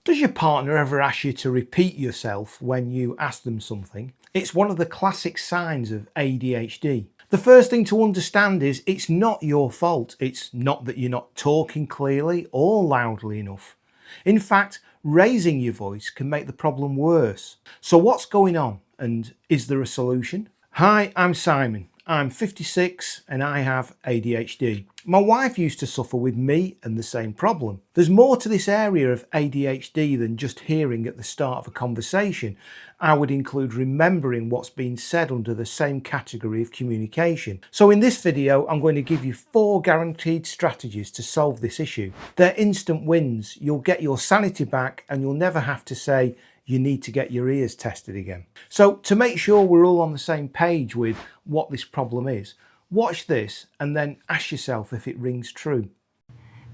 Does your partner ever ask you to repeat yourself when you ask them something? It's one of the classic signs of ADHD. The first thing to understand is it's not your fault. It's not that you're not talking clearly or loudly enough. In fact, raising your voice can make the problem worse. So what's going on, and is there a solution? Hi, I'm Simon. I'm 56 and I have ADHD. My wife used to suffer with me and the same problem. There's more to this area of ADHD than just hearing at the start of a conversation. I would include remembering what's being said under the same category of communication. So in this video, I'm going to give you 4 guaranteed strategies to solve this issue. They're instant wins. You'll get your sanity back and you'll never have to say, you need to get your ears tested again. So to make sure we're all on the same page with what this problem is, watch this and then ask yourself if it rings true.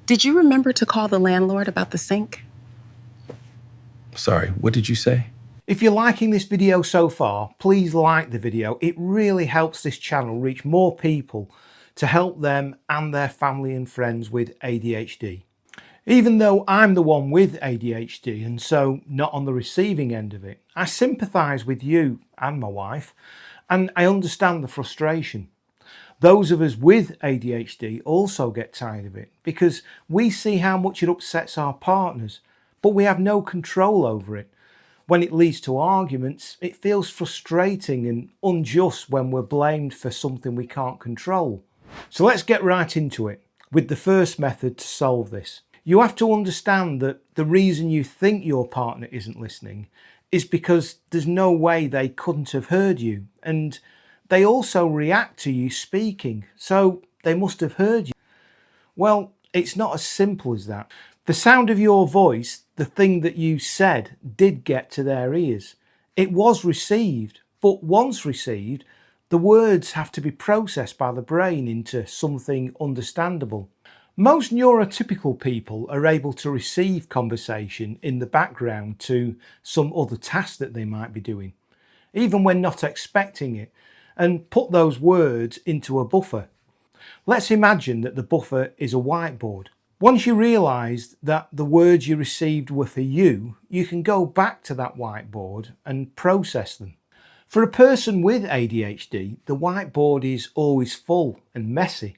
Did you remember to call the landlord about the sink? Sorry, what did you say? If you're liking this video so far, please like the video. It really helps this channel reach more people to help them and their family and friends with ADHD. Even though I'm the one with ADHD and so not on the receiving end of it, I sympathise with you and my wife, and I understand the frustration. Those of us with ADHD also get tired of it because we see how much it upsets our partners, but we have no control over it. When it leads to arguments, it feels frustrating and unjust when we're blamed for something we can't control. So let's get right into it with the first method to solve this. You have to understand that the reason you think your partner isn't listening is because there's no way they couldn't have heard you, and they also react to you speaking, so they must have heard you. Well, it's not as simple as that. The sound of your voice, the thing that you said, did get to their ears. It was received, but once received, the words have to be processed by the brain into something understandable. Most neurotypical people are able to receive conversation in the background to some other task that they might be doing, even when not expecting it, and put those words into a buffer. Let's imagine that the buffer is a whiteboard. Once you realise that the words you received were for you, you can go back to that whiteboard and process them. For a person with ADHD, the whiteboard is always full and messy.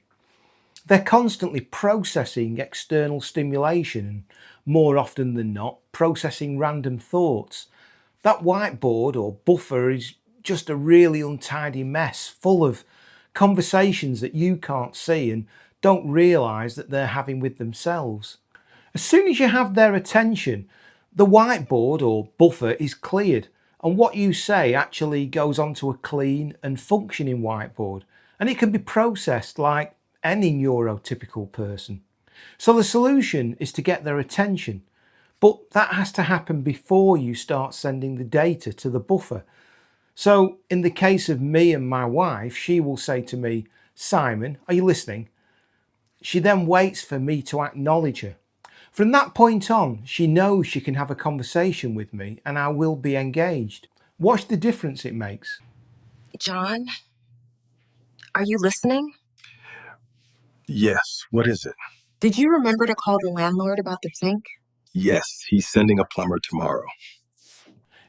They're constantly processing external stimulation and, more often than not, processing random thoughts. That whiteboard or buffer is just a really untidy mess full of conversations that you can't see and don't realise that they're having with themselves. As soon as you have their attention, the whiteboard or buffer is cleared and what you say actually goes onto a clean and functioning whiteboard, and it can be processed like any neurotypical person. So the solution is to get their attention, but that has to happen before you start sending the data to the buffer. So in the case of me and my wife, she will say to me, Simon, are you listening? She then waits for me to acknowledge her. From that point on, she knows she can have a conversation with me and I will be engaged. Watch the difference it makes. John, are you listening? Yes, what is it? Did you remember to call the landlord about the sink? Yes, he's sending a plumber tomorrow.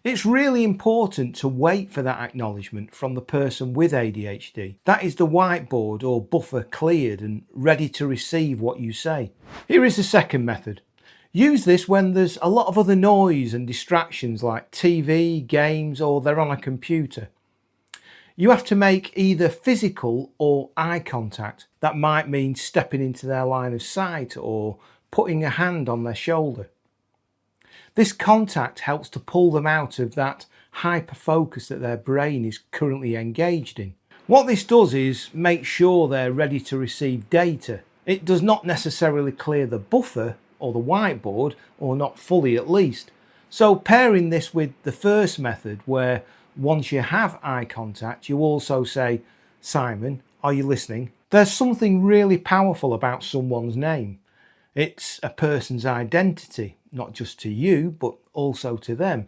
It's really important to wait for that acknowledgement from the person with ADHD. That is the whiteboard or buffer cleared and ready to receive what you say. Here is the second method. Use this when there's a lot of other noise and distractions like TV, games, or they're on a computer. You have to make either physical or eye contact. That might mean stepping into their line of sight or putting a hand on their shoulder. This contact helps to pull them out of that hyperfocus that their brain is currently engaged in. What this does is make sure they're ready to receive data. It does not necessarily clear the buffer or the whiteboard, or not fully at least. So pairing this with the first method, where once you have eye contact, you also say, Simon, are you listening? There's something really powerful about someone's name. It's a person's identity, not just to you, but also to them.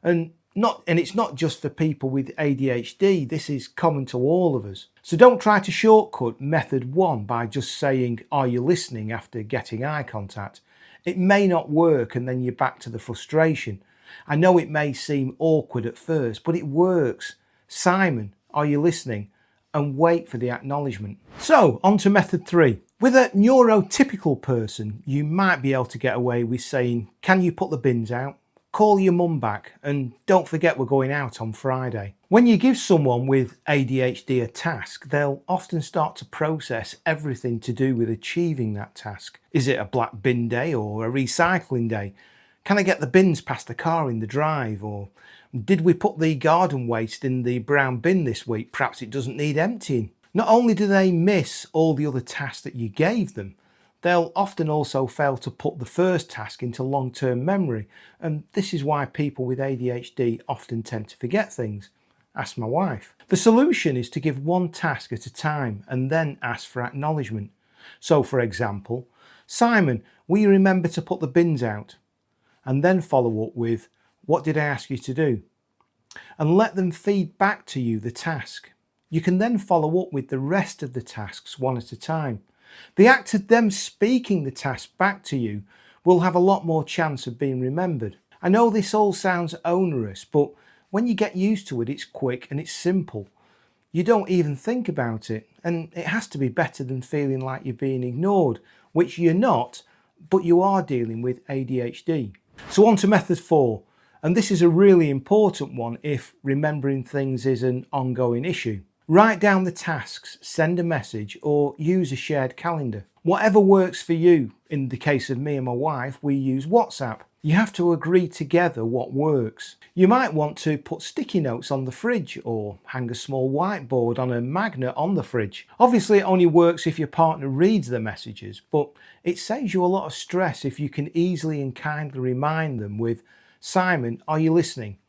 And it's not just for people with ADHD, this is common to all of us. So don't try to shortcut method 1 by just saying, are you listening after getting eye contact? It may not work and then you're back to the frustration. I know it may seem awkward at first, but it works. Simon, are you listening? And wait for the acknowledgement. So, on to method 3. With a neurotypical person, you might be able to get away with saying, can you put the bins out? Call your mum back, and don't forget we're going out on Friday. When you give someone with ADHD a task, they'll often start to process everything to do with achieving that task. Is it a black bin day or a recycling day? Can I get the bins past the car in the drive? Or did we put the garden waste in the brown bin this week? Perhaps it doesn't need emptying. Not only do they miss all the other tasks that you gave them, they'll often also fail to put the first task into long-term memory. And this is why people with ADHD often tend to forget things. Ask my wife. The solution is to give one task at a time and then ask for acknowledgement. So for example, Simon, will you remember to put the bins out? And then follow up with, what did I ask you to do? And let them feed back to you the task. You can then follow up with the rest of the tasks one at a time. The act of them speaking the task back to you will have a lot more chance of being remembered. I know this all sounds onerous, but when you get used to it, it's quick and it's simple. You don't even think about it, and it has to be better than feeling like you're being ignored, which you're not, but you are dealing with ADHD. So on to method 4, and this is a really important one if remembering things is an ongoing issue. Write down the tasks, send a message, or use a shared calendar. Whatever works for you. In the case of me and my wife, we use WhatsApp. You have to agree together what works. You might want to put sticky notes on the fridge or hang a small whiteboard on a magnet on the fridge. Obviously, it only works if your partner reads the messages, but it saves you a lot of stress if you can easily and kindly remind them with, Simon, are you listening?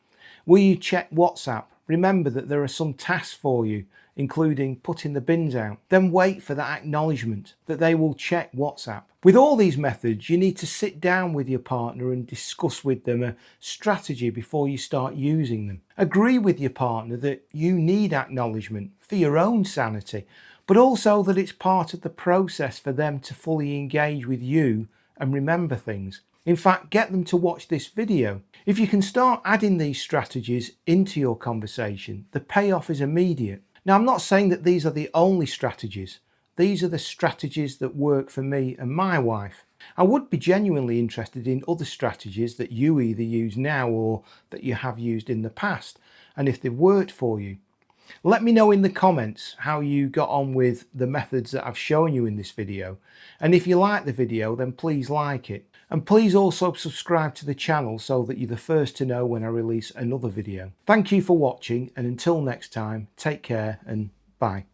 Will you check WhatsApp? Remember that there are some tasks for you, including putting the bins out. Then wait for that acknowledgement that they will check WhatsApp. With all these methods, you need to sit down with your partner and discuss with them a strategy before you start using them. Agree with your partner that you need acknowledgement for your own sanity, but also that it's part of the process for them to fully engage with you and remember things. In fact, get them to watch this video. If you can start adding these strategies into your conversation, the payoff is immediate. Now, I'm not saying that these are the only strategies. These are the strategies that work for me and my wife. I would be genuinely interested in other strategies that you either use now or that you have used in the past, and if they've worked for you. Let me know in the comments how you got on with the methods that I've shown you in this video. And if you like the video, then please like it. And please also subscribe to the channel so that you're the first to know when I release another video. Thank you for watching, and until next time, take care and bye.